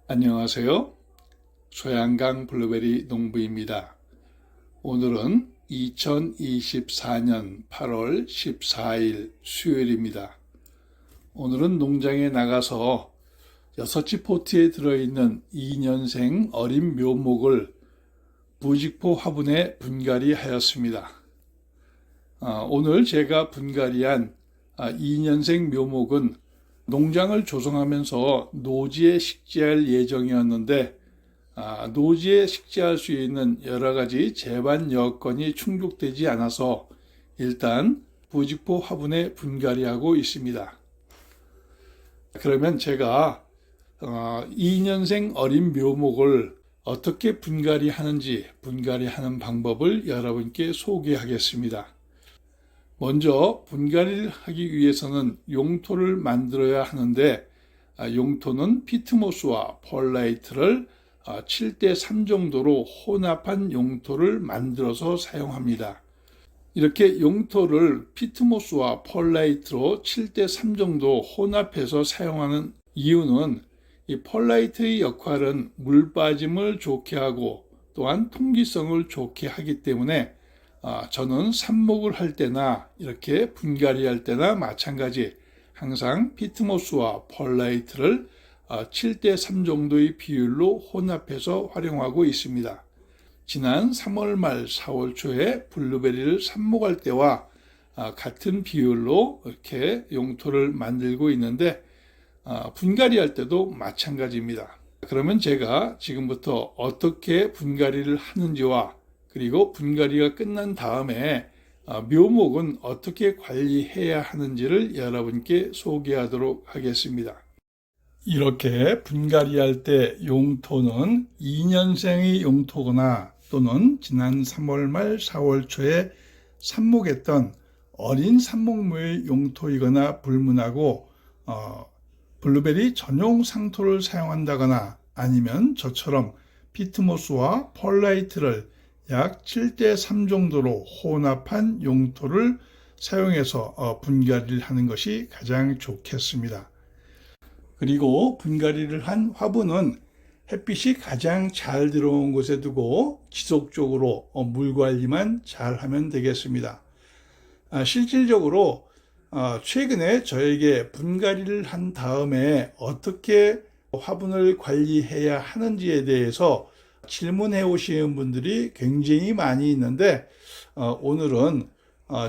안녕하세요. 소양강 블루베리 농부입니다. 오늘은 2024년 8월 14일 수요일입니다. 오늘은 농장에 나가서 6지 포트에 들어있는 2년생 어린 묘목을 부직포 화분에 분갈이 하였습니다. 오늘 제가 분갈이한 2년생 묘목은 농장을 조성하면서 노지에 식재할 예정이었는데 노지에 식재할 수 있는 여러 가지 재반 여건이 충족되지 않아서 일단 부직포 화분에 분갈이하고 있습니다. 그러면 제가 2년생 어린 묘목을 어떻게 분갈이하는지 분갈이하는 방법을 여러분께 소개하겠습니다. 먼저 분갈이를 하기 위해서는 용토를 만들어야 하는데 용토는 피트모스와 펄라이트를 7대3 정도로 혼합한 용토를 만들어서 사용합니다. 이렇게 용토를 피트모스와 펄라이트로 7대3 정도 혼합해서 사용하는 이유는 이 펄라이트의 역할은 물 빠짐을 좋게 하고 또한 통기성을 좋게 하기 때문에 저는 삽목을 할 때나 이렇게 분갈이 할 때나 마찬가지 항상 피트모스와 펄라이트를 7대3 정도의 비율로 혼합해서 활용하고 있습니다. 지난 3월 말 4월 초에 블루베리를 삽목할 때와 같은 비율로 이렇게 용토를 만들고 있는데 분갈이 할 때도 마찬가지입니다. 그러면 제가 지금부터 어떻게 분갈이를 하는지와 그리고 분갈이가 끝난 다음에 묘목은 어떻게 관리해야 하는지를 여러분께 소개하도록 하겠습니다. 이렇게 분갈이할 때 용토는 2년생의 용토거나 또는 지난 3월 말 4월 초에 삽목했던 어린 삽목묘의 용토이거나 불문하고 블루베리 전용 상토를 사용한다거나 아니면 저처럼 피트모스와 펄라이트를 약 7대3 정도로 혼합한 용토를 사용해서 분갈이를 하는 것이 가장 좋겠습니다. 그리고 분갈이를 한 화분은 햇빛이 가장 잘 들어온 곳에 두고 지속적으로 물 관리만 잘 하면 되겠습니다. 실질적으로 최근에 저에게 분갈이를 한 다음에 어떻게 화분을 관리해야 하는지에 대해서 질문해 오시는 분들이 굉장히 많이 있는데 오늘은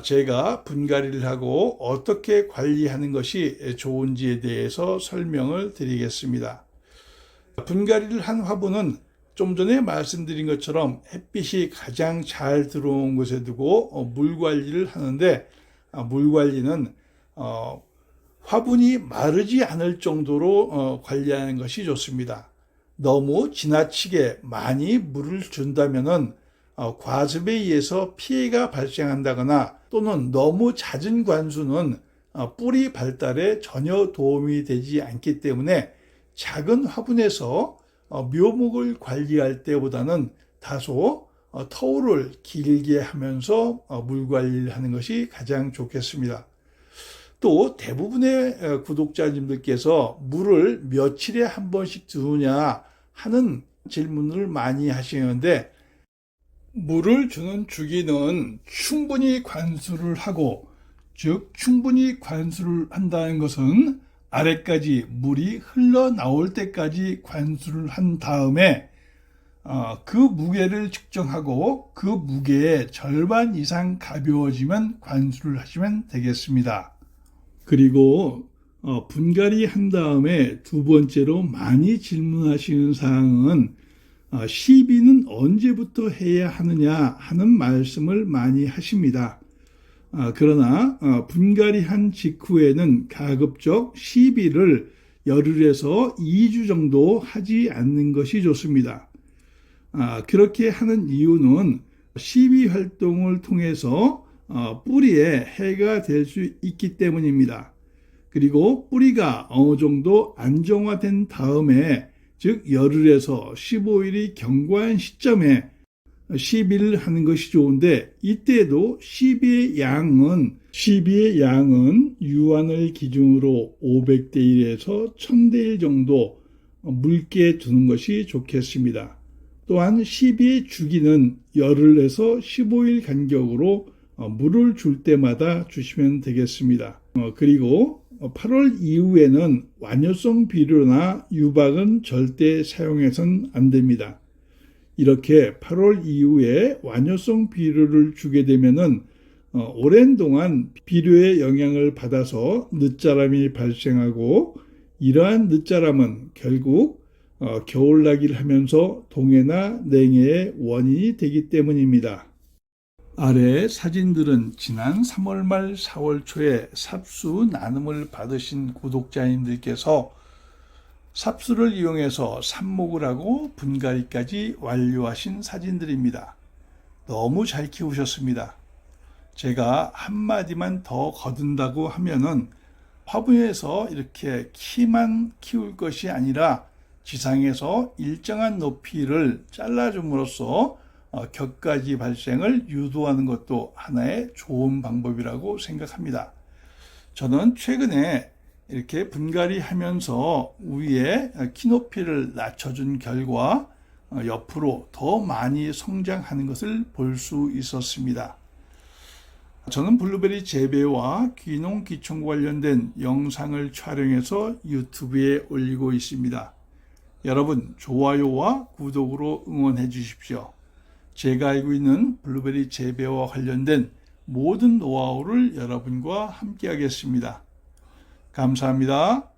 제가 분갈이를 하고 어떻게 관리하는 것이 좋은지에 대해서 설명을 드리겠습니다. 분갈이를 한 화분은 좀 전에 말씀드린 것처럼 햇빛이 가장 잘 들어온 곳에 두고 물 관리를 하는데 물 관리는 화분이 마르지 않을 정도로 관리하는 것이 좋습니다. 너무 지나치게 많이 물을 준다면은 과습에 의해서 피해가 발생한다거나 또는 너무 잦은 관수는 뿌리 발달에 전혀 도움이 되지 않기 때문에 작은 화분에서 묘목을 관리할 때보다는 다소 터울을 길게 하면서 물 관리를 하는 것이 가장 좋겠습니다. 또 대부분의 구독자님들께서 물을 며칠에 한 번씩 주느냐 하는 질문을 많이 하시는데 물을 주는 주기는 충분히 관수를 하고 즉 충분히 관수를 한다는 것은 아래까지 물이 흘러나올 때까지 관수를 한 다음에 그 무게를 측정하고 그 무게의 절반 이상 가벼워지면 관수를 하시면 되겠습니다. 그리고 분갈이 한 다음에 두 번째로 많이 질문하시는 사항은 시비는 언제부터 해야 하느냐 하는 말씀을 많이 하십니다. 그러나 분갈이 한 직후에는 가급적 시비를 열흘에서 2주 정도 하지 않는 것이 좋습니다. 그렇게 하는 이유는 시비 활동을 통해서 뿌리에 해가 될 수 있기 때문입니다. 그리고 뿌리가 어느 정도 안정화된 다음에 즉 열흘에서 15일이 경과한 시점에 시비를 하는 것이 좋은데 이때도 시비의 양은 유한을 기준으로 500대 1에서 1000대 1 정도 묽게 두는 것이 좋겠습니다. 또한 시비의 주기는 열흘에서 15일 간격으로 물을 줄 때마다 주시면 되겠습니다. 그리고 8월 이후에는 완효성 비료나 유박은 절대 사용해서는 안 됩니다. 이렇게 8월 이후에 완효성 비료를 주게 되면은 오랜 동안 비료의 영향을 받아서 늦자람이 발생하고, 이러한 늦자람은 결국 겨울나기를 하면서 동해나 냉해의 원인이 되기 때문입니다. 아래 사진들은 지난 3월 말 4월 초에 삽수 나눔을 받으신 구독자님들께서 삽수를 이용해서 삽목을 하고 분갈이까지 완료하신 사진들입니다. 너무 잘 키우셨습니다. 제가 한마디만 더 거둔다고 하면은 화분에서 이렇게 키만 키울 것이 아니라 지상에서 일정한 높이를 잘라줌으로써 격가지 발생을 유도하는 것도 하나의 좋은 방법이라고 생각합니다. 저는 최근에 이렇게 분갈이 하면서 위에 키 높이를 낮춰준 결과 옆으로 더 많이 성장하는 것을 볼 수 있었습니다. 저는 블루베리 재배와 귀농 기촌과 관련된 영상을 촬영해서 유튜브에 올리고 있습니다. 여러분 좋아요와 구독으로 응원해 주십시오. 제가 알고 있는 블루베리 재배와 관련된 모든 노하우를 여러분과 함께 하겠습니다. 감사합니다.